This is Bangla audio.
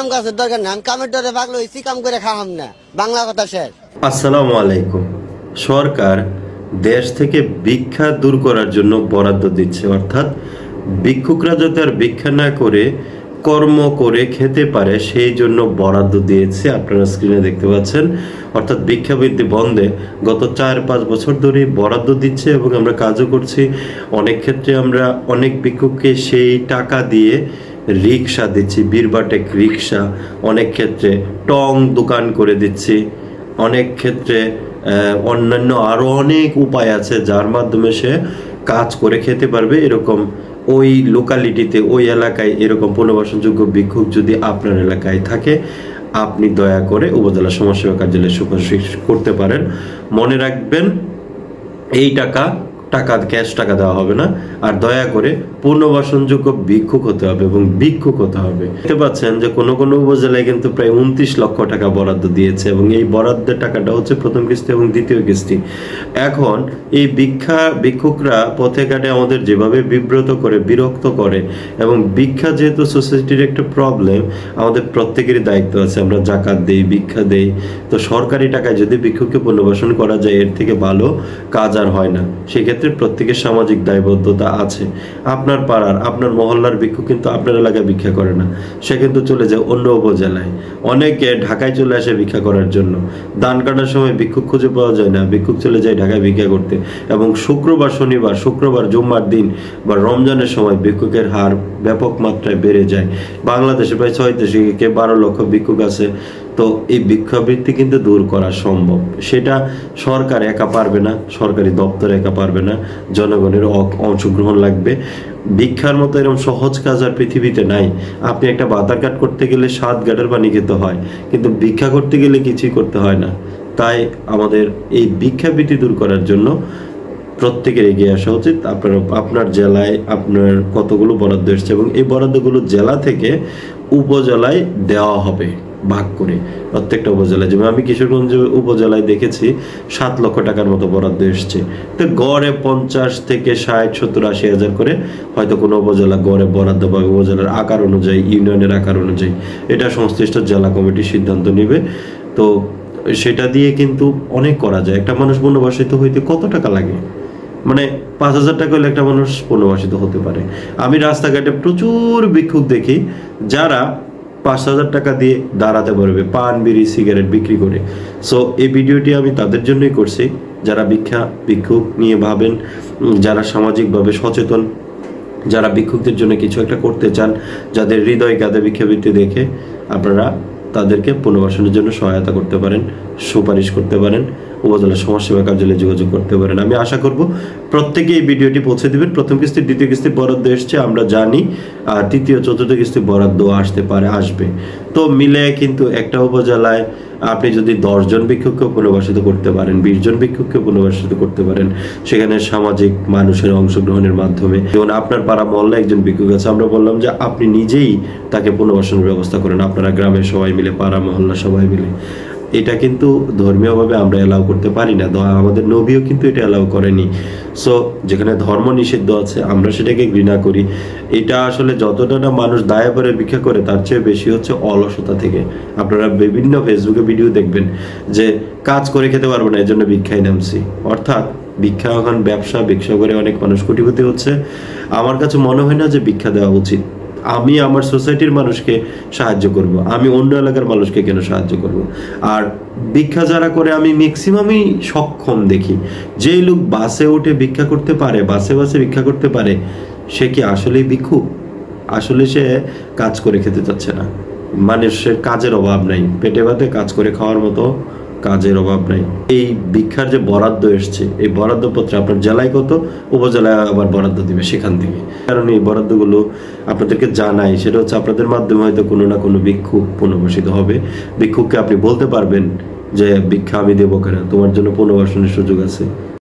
কাম কাজের দরকার নেই, আমি কামের ডরে পাগল হইছি, কাম করে খাওয়াম না, বাংলা কথা শেষ। আসসালামু আলাইকুম। সরকার দেশ থেকে ভিক্ষা দূর করার জন্য বরাদ্দ দিচ্ছে, অর্থাৎ ভিক্ষুকরা যাতে আর ভিক্ষা না করে কর্ম করে খেতে পারে সেই জন্য বরাদ্দ দিয়েছে। আপনারা স্ক্রিনে দেখতে পাচ্ছেন, অর্থাৎ ভিক্ষাবৃত্তি বন্ধে গত 4-5 বছর ধরে বরাদ্দ দিচ্ছে এবং আমরা কাজও করছি। অনেক ক্ষেত্রে আমরা অনেক ভিক্ষুককে সেই টাকা দিয়ে রিক্সা দিচ্ছি, বীরবাটেক রিক্সা, অনেক ক্ষেত্রে টং দোকান করে দিচ্ছি, অনেক ক্ষেত্রে অন্যান্য আরও অনেক উপায় আছে যার মাধ্যমে সে কাজ করে খেতে পারবে। এরকম ওই লোকালিটিতে, ওই এলাকায় এরকম পুনর্বাসনযোগ্য ভিক্ষুক যদি আপনার এলাকায় থাকে, আপনি দয়া করে উপজেলা সমাজসেবা কার্যালয়ে সুপারিশ করতে পারেন। মনে রাখবেন, এই টাকা ক্যাশ টাকা দেওয়া হবে না, আর দয়া করে পুনর্বাসনযোগ্য ভিক্ষুক হতে হবে এবং ভিক্ষুক হতে হবে। দেখতে পাচ্ছেন যে কোনো কোনো উপজেলায় কিন্তু প্রায় 29 লক্ষ টাকা বরাদ্দ দিয়েছে এবং এই বরাদ্দের টাকাটা হচ্ছে প্রথম কিস্তি এবং দ্বিতীয় কিস্তি। এখন এই ভিক্ষুকরা পথে ঘাটে আমাদের যেভাবে বিব্রত করে, বিরক্ত করে, এবং ভিক্ষা যেহেতু সোসাইটির একটা প্রবলেম, আমাদের প্রত্যেকেরই দায়িত্ব আছে, আমরা জাকাত দেই, ভিক্ষা দেই, তো সরকারি টাকায় যদি ভিক্ষুককে পুনর্বাসন করা যায় এর থেকে ভালো কাজ আর হয় না। সেক্ষেত্রে প্রত্যেকের সামাজিক দায়বদ্ধতা আছে। আপনার পাড়ার, আপনার মহল্লার ভিক্ষুক কিন্তু আপনার এলাকায় ভিক্ষা করে না, সে কিন্তু চলে যায় অন্য উপজেলায়। অনেকে ঢাকায় চলে আসে ভিক্ষা করার জন্য, ধান কাটার সময় ভিক্ষুক খুঁজে পাওয়া যায় না, ভিক্ষুক চলে যায় ঢাকায় ভিক্ষা করতে। এবং শুক্রবার, শনিবার, শুক্রবার, জুম্মার দিন বা রমজানের সময় ভিক্ষুকের হার ব্যাপক মাত্রায় বেড়ে যায়। বাংলাদেশে প্রায় 6-12 লক্ষ ভিক্ষুক আছে। তো এই ভিক্ষাবৃত্তি কিন্তু দূর করা সম্ভব, সেটা সরকার একা পারবে না, সরকারি দপ্তর একা পারবে না, জনগণের অংশগ্রহণ লাগবে। ভিক্ষার মতো এরকম সহজ কাজ আর পৃথিবীতে নাই। আপনি একটা বাধার কাট করতে গেলে 7 গাঁটের পানি খেতে হয়, কিন্তু ভিক্ষা করতে গেলে কিছুই করতে হয় না। তাই আমাদের এই ভিক্ষাবৃত্তি দূর করার জন্য প্রত্যেকের এগিয়ে আসা উচিত। আপনার জেলায় আপনার কতগুলো বরাদ্দ এসছে এবং এই বরাদ্দগুলো জেলা থেকে উপজেলায় দেওয়া হবে ভাগ করে, প্রত্যেকটা উপজেলায়। যেমন আমি কিশোরগঞ্জ উপজেলায় দেখেছি 7 লক্ষ টাকার মতো বরাদ্দ এসছে। তো গড়ে 50 থেকে 60, 70, 80 হাজার করে হয়তো কোনো উপজেলা গড়ে বরাদ্দ পাবে, উপজেলার আকার অনুযায়ী, ইউনিয়নের আকার অনুযায়ী। এটা সংশ্লিষ্ট জেলা কমিটি সিদ্ধান্ত নেবে। তো সেটা দিয়ে কিন্তু অনেক করা যায়। একটা মানুষ পুনর্বাসিত হইতে কত টাকা লাগে? মানে 5,000 টাকা হলে একটা মানুষ পুনর্বাসিত হতে পারে। আমি রাস্তাঘাটে প্রচুর ভিক্ষুক দেখি যারা 5,000 টাকা দিয়ে দাঁড়াতে পারবে পান, বিড়ি, সিগারেট বিক্রি করে। সো এই ভিডিওটি আমি তাদের জন্যই করছি যারা ভিক্ষুক নিয়ে ভাবেন, যারা সামাজিকভাবে সচেতন, যারা ভিক্ষুকদের জন্য কিছু একটা করতে চান, যাদের হৃদয় কাঁদে ভিক্ষাবৃত্তি দেখে। আপনারা তাদেরকে পুনর্বাসনের জন্য সহায়তা করতে পারেন, সুপারিশ করতে পারেন, উপজেলা সমাজসেবা কার্যালয়ে যোগাযোগ করতে পারেন। আমি আশা করব প্রত্যেকে এই ভিডিওটি পৌঁছে দিবেন। প্রথম কিস্তি, দ্বিতীয় কিস্তির বরাদ্দ এসছে আমরা জানি, আর তৃতীয়, চতুর্থ কিস্তির বরাদ্দ আসতে পারে, আসবে। তো মিলে কিন্তু একটা উপজেলায় আপনি যদি 10 জন ভিক্ষুককে পুনর্বাসিত করতে পারেন, 20 জন ভিক্ষুককে পুনর্বাসিত করতে পারেন, সেখানে সামাজিক মানুষের অংশগ্রহণের মাধ্যমে, যেমন আপনার পাড়া মহল্লা একজন ভিক্ষুক আছে, আমরা বললাম যে আপনি নিজেই তাকে পুনর্বাসনের ব্যবস্থা করেন, আপনারা গ্রামের সবাই মিলে, পাড়া মহল্লা সবাই মিলে। এটা কিন্তু ধর্মীয়ভাবে আমরা এলাও করতে পারি না, আমাদের নবীও কিন্তু এটা এলাও করেনি। সো যেখানে ধর্ম নিষিদ্ধ আছে আমরা সেটাকে ঘৃণা করি। এটা আসলে যতটা না মানুষ দায়ে পরে ভিক্ষা করে, তার চেয়ে বেশি হচ্ছে অলসতা থেকে। আপনারা বিভিন্ন ফেসবুকে ভিডিও দেখবেন যে কাজ করে খেতে পারবো না, এই জন্য ভিক্ষায় নামছি। অর্থাৎ ভিক্ষা এখন ব্যবসা, ভিক্ষা করে অনেক মানুষ কোটিপতি হচ্ছে। আমার কাছে মনে হয় না যে ভিক্ষা দেওয়া উচিত। আমি আমার সোসাইটির মানুষকে সাহায্য করব, আমি অন্য এলাকার মানুষকে কেন সাহায্য করব? আর ভিক্ষা যারা করে আমি ম্যাক্সিমামই সক্ষম দেখি। যেই লোক বাসে উঠে ভিক্ষা করতে পারে, বাসে বাসে ভিক্ষা করতে পারে, সে কি আসলেই ভিক্ষুক? আসলে সে কাজ করে খেতে চাচ্ছে না। মানুষের কাজের অভাব নাই, পেটে ভাতে কাজ করে খাওয়ার মতো কাজের অভাব নাই। এই ভিক্ষার যে বরাদ্দ এসছে, এই বরাদ্দপত্রে আপনার জেলায় কত, উপজেলায় আবার বরাদ্দ দিবে সেখান থেকে। কারণ এই বরাদ্দগুলো আপনাদেরকে জানাই, সেটা হচ্ছে আপনাদের মাধ্যমে হয়তো কোনো না কোনো ভিক্ষুক পুনর্বাসিত হবে। ভিক্ষুককে আপনি বলতে পারবেন যে ভিক্ষা আমি দেবো কেন, তোমার জন্য পুনর্বাসনের সুযোগ আছে।